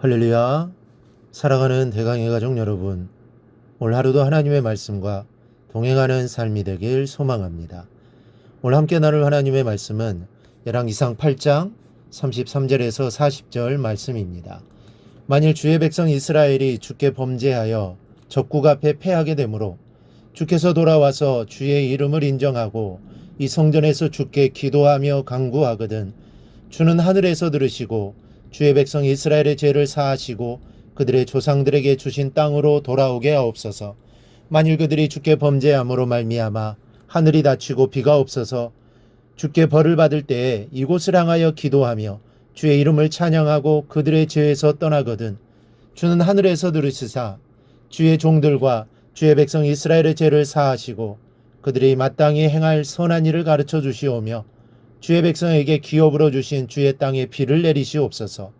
할렐루야. 사랑하는 대강의 가족 여러분, 오늘 하루도 하나님의 말씀과 동행하는 삶이 되길 소망합니다. 오늘 함께 나눌 하나님의 말씀은 열왕기상 8장 33절에서 40절 말씀입니다. 만일 주의 백성 이스라엘이 주께 범죄하여 적국 앞에 패하게 되므로 주께서 돌아와서 주의 이름을 인정하고 이 성전에서 주께 기도하며 간구하거든 주는 하늘에서 들으시고 주의 백성 이스라엘의 죄를 사하시고 그들의 조상들에게 주신 땅으로 돌아오게 하옵소서. 만일 그들이 주께 범죄함으로 말미암아 하늘이 닫히고 비가 없어서 주께 벌을 받을 때에 이곳을 향하여 기도하며 주의 이름을 찬양하고 그들의 죄에서 떠나거든 주는 하늘에서 들으시사 주의 종들과 주의 백성 이스라엘의 죄를 사하시고 그들이 마땅히 행할 선한 일을 가르쳐 주시오며 주의 백성에게 기업으로 주신 주의 땅에 비를 내리시옵소서.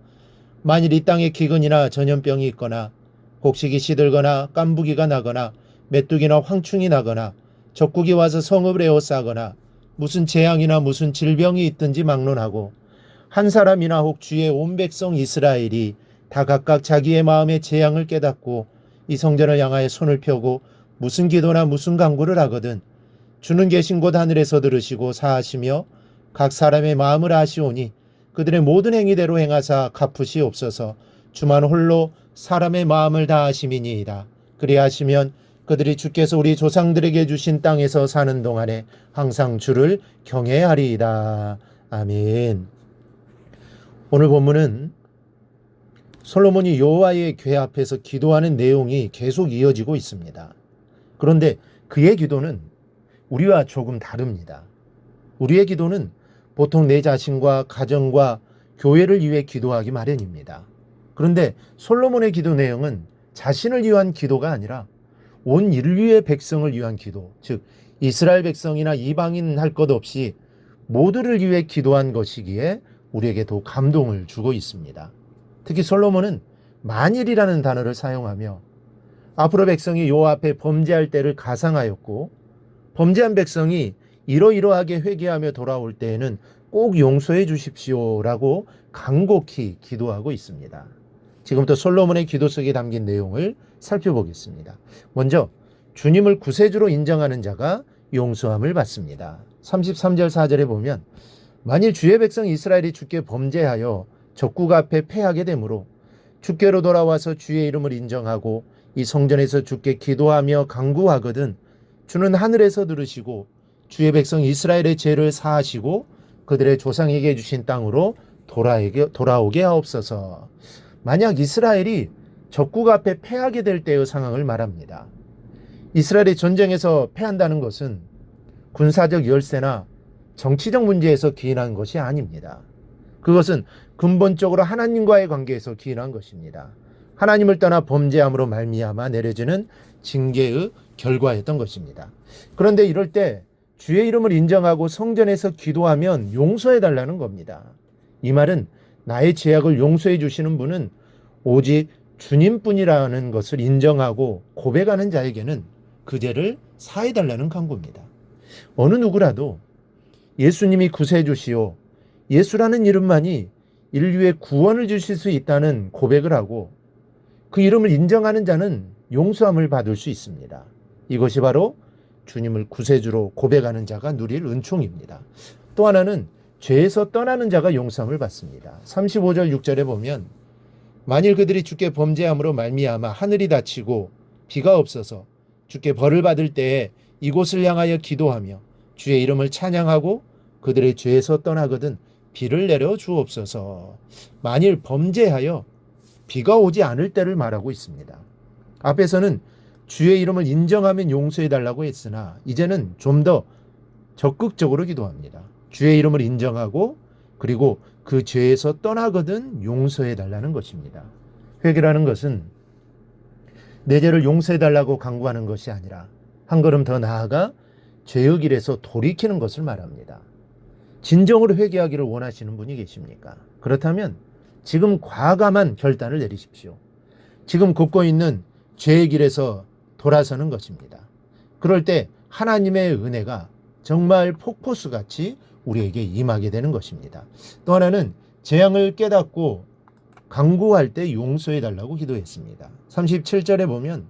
만일 이 땅에 기근이나 전염병이 있거나 곡식이 시들거나 깐부기가 나거나 메뚜기나 황충이 나거나 적국이 와서 성읍을 에워싸거나 무슨 재앙이나 무슨 질병이 있든지 막론하고 한 사람이나 혹 주의 온 백성 이스라엘이 다 각각 자기의 마음의 재앙을 깨닫고 이 성전을 향하여 손을 펴고 무슨 기도나 무슨 간구를 하거든 주는 계신 곳 하늘에서 들으시고 사하시며 각 사람의 마음을 아시오니 그들의 모든 행위대로 행하사 갚으시옵소서. 주만 홀로 사람의 마음을 다하심이니이다. 그리하시면 그들이 주께서 우리 조상들에게 주신 땅에서 사는 동안에 항상 주를 경외하리이다. 아멘. 오늘 본문은 솔로몬이 여호와의 궤 앞에서 기도하는 내용이 계속 이어지고 있습니다. 그런데 그의 기도는 우리와 조금 다릅니다. 우리의 기도는 보통 내 자신과 가정과 교회를 위해 기도하기 마련입니다. 그런데 솔로몬의 기도 내용은 자신을 위한 기도가 아니라 온 인류의 백성을 위한 기도, 즉 이스라엘 백성이나 이방인 할 것 없이 모두를 위해 기도한 것이기에 우리에게 더 감동을 주고 있습니다. 특히 솔로몬은 만일이라는 단어를 사용하며 앞으로 백성이 여호와 앞에 범죄할 때를 가상하였고 범죄한 백성이 이러이러하게 회개하며 돌아올 때에는 꼭 용서해 주십시오라고 간곡히 기도하고 있습니다. 지금부터 솔로몬의 기도 속에 담긴 내용을 살펴보겠습니다. 먼저 주님을 구세주로 인정하는 자가 용서함을 받습니다. 33절 4절에 보면 만일 주의 백성 이스라엘이 주께 범죄하여 적국 앞에 패하게 되므로 주께로 돌아와서 주의 이름을 인정하고 이 성전에서 주께 기도하며 간구하거든 주는 하늘에서 들으시고 주의 백성 이스라엘의 죄를 사하시고 그들의 조상에게 주신 땅으로 돌아오게 하옵소서. 만약 이스라엘이 적국 앞에 패하게 될 때의 상황을 말합니다. 이스라엘이 전쟁에서 패한다는 것은 군사적 열세나 정치적 문제에서 기인한 것이 아닙니다. 그것은 근본적으로 하나님과의 관계에서 기인한 것입니다. 하나님을 떠나 범죄함으로 말미암아 내려지는 징계의 결과였던 것입니다. 그런데 이럴 때 주의 이름을 인정하고 성전에서 기도하면 용서해 달라는 겁니다. 이 말은 나의 죄악을 용서해 주시는 분은 오직 주님뿐이라는 것을 인정하고 고백하는 자에게는 그 죄를 사해 달라는 간구입니다. 어느 누구라도 예수님이 구세주시오, 예수라는 이름만이 인류의 구원을 주실 수 있다는 고백을 하고 그 이름을 인정하는 자는 용서함을 받을 수 있습니다. 이것이 바로 주님을 구세주로 고백하는 자가 누릴 은총입니다. 또 하나는 죄에서 떠나는 자가 용서함을 받습니다. 35절 6절에 보면 만일 그들이 주께 범죄함으로 말미암아 하늘이 닫히고 비가 없어서 주께 벌을 받을 때에 이곳을 향하여 기도하며 주의 이름을 찬양하고 그들의 죄에서 떠나거든 비를 내려 주옵소서. 만일 범죄하여 비가 오지 않을 때를 말하고 있습니다. 앞에서는 주의 이름을 인정하면 용서해 달라고 했으나 이제는 좀 더 적극적으로 기도합니다. 주의 이름을 인정하고 그리고 그 죄에서 떠나거든 용서해 달라는 것입니다. 회개라는 것은 내 죄를 용서해 달라고 간구하는 것이 아니라 한 걸음 더 나아가 죄의 길에서 돌이키는 것을 말합니다. 진정으로 회개하기를 원하시는 분이 계십니까? 그렇다면 지금 과감한 결단을 내리십시오. 지금 걷고 있는 죄의 길에서 돌아서는 것입니다. 그럴 때 하나님의 은혜가 정말 폭포수같이 우리에게 임하게 되는 것입니다. 또 하나는 재앙을 깨닫고 강구할 때 용서해 달라고 기도했습니다. 37절에 보면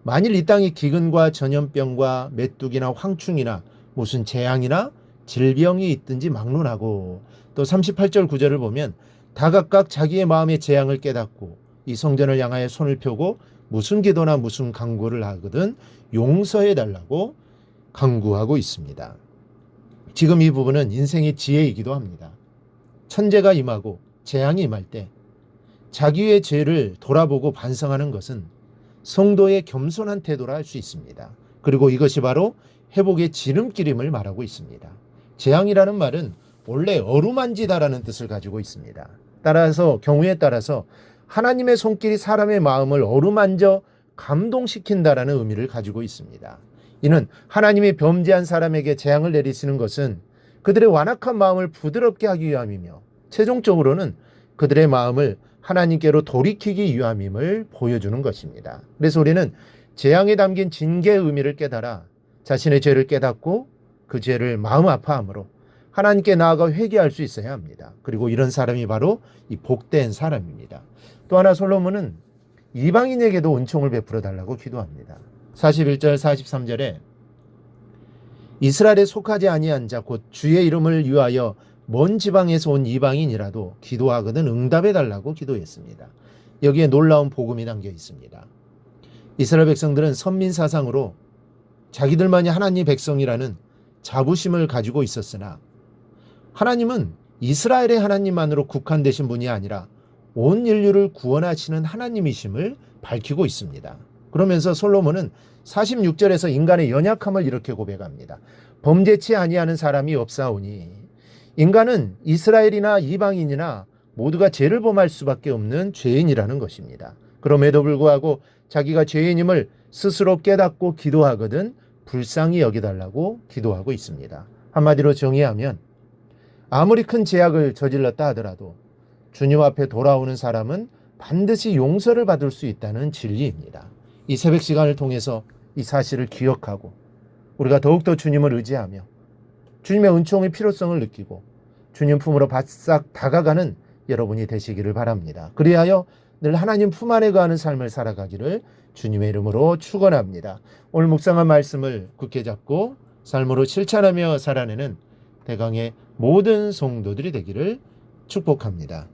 만일 이 땅에 기근과 전염병과 메뚜기나 황충이나 무슨 재앙이나 질병이 있든지 막론하고, 또 38절 9절을 보면 다 각각 자기의 마음의 재앙을 깨닫고 이 성전을 향하여 손을 펴고 무슨 기도나 무슨 간구를 하거든 용서해 달라고 간구하고 있습니다. 지금 이 부분은 인생의 지혜이기도 합니다. 천재가 임하고 재앙이 임할 때 자기의 죄를 돌아보고 반성하는 것은 성도의 겸손한 태도라 할 수 있습니다. 그리고 이것이 바로 회복의 지름길임을 말하고 있습니다. 재앙이라는 말은 원래 어루만지다라는 뜻을 가지고 있습니다. 따라서 경우에 따라서 하나님의 손길이 사람의 마음을 어루만져 감동시킨다라는 의미를 가지고 있습니다. 이는 하나님이 범죄한 사람에게 재앙을 내리시는 것은 그들의 완악한 마음을 부드럽게 하기 위함이며 최종적으로는 그들의 마음을 하나님께로 돌이키기 위함임을 보여주는 것입니다. 그래서 우리는 재앙에 담긴 징계의 의미를 깨달아 자신의 죄를 깨닫고 그 죄를 마음 아파함으로 하나님께 나아가 회개할 수 있어야 합니다. 그리고 이런 사람이 바로 이 복된 사람입니다. 또 하나 솔로몬은 이방인에게도 은총을 베풀어 달라고 기도합니다. 41절 43절에 이스라엘에 속하지 아니한 자 곧 주의 이름을 위하여 먼 지방에서 온 이방인이라도 기도하거든 응답해 달라고 기도했습니다. 여기에 놀라운 복음이 담겨 있습니다. 이스라엘 백성들은 선민 사상으로 자기들만이 하나님 백성이라는 자부심을 가지고 있었으나 하나님은 이스라엘의 하나님만으로 국한되신 분이 아니라 온 인류를 구원하시는 하나님이심을 밝히고 있습니다. 그러면서 솔로몬은 46절에서 인간의 연약함을 이렇게 고백합니다. 범죄치 아니하는 사람이 없사오니 인간은 이스라엘이나 이방인이나 모두가 죄를 범할 수밖에 없는 죄인이라는 것입니다. 그럼에도 불구하고 자기가 죄인임을 스스로 깨닫고 기도하거든 불쌍히 여기달라고 기도하고 있습니다. 한마디로 정의하면 아무리 큰 죄악을 저질렀다 하더라도 주님 앞에 돌아오는 사람은 반드시 용서를 받을 수 있다는 진리입니다. 이 새벽 시간을 통해서 이 사실을 기억하고 우리가 더욱더 주님을 의지하며 주님의 은총의 필요성을 느끼고 주님 품으로 바싹 다가가는 여러분이 되시기를 바랍니다. 그리하여 늘 하나님 품 안에 거하는 삶을 살아가기를 주님의 이름으로 축원합니다. 오늘 묵상한 말씀을 굳게 잡고 삶으로 실천하며 살아내는 대강의 모든 성도들이 되기를 축복합니다.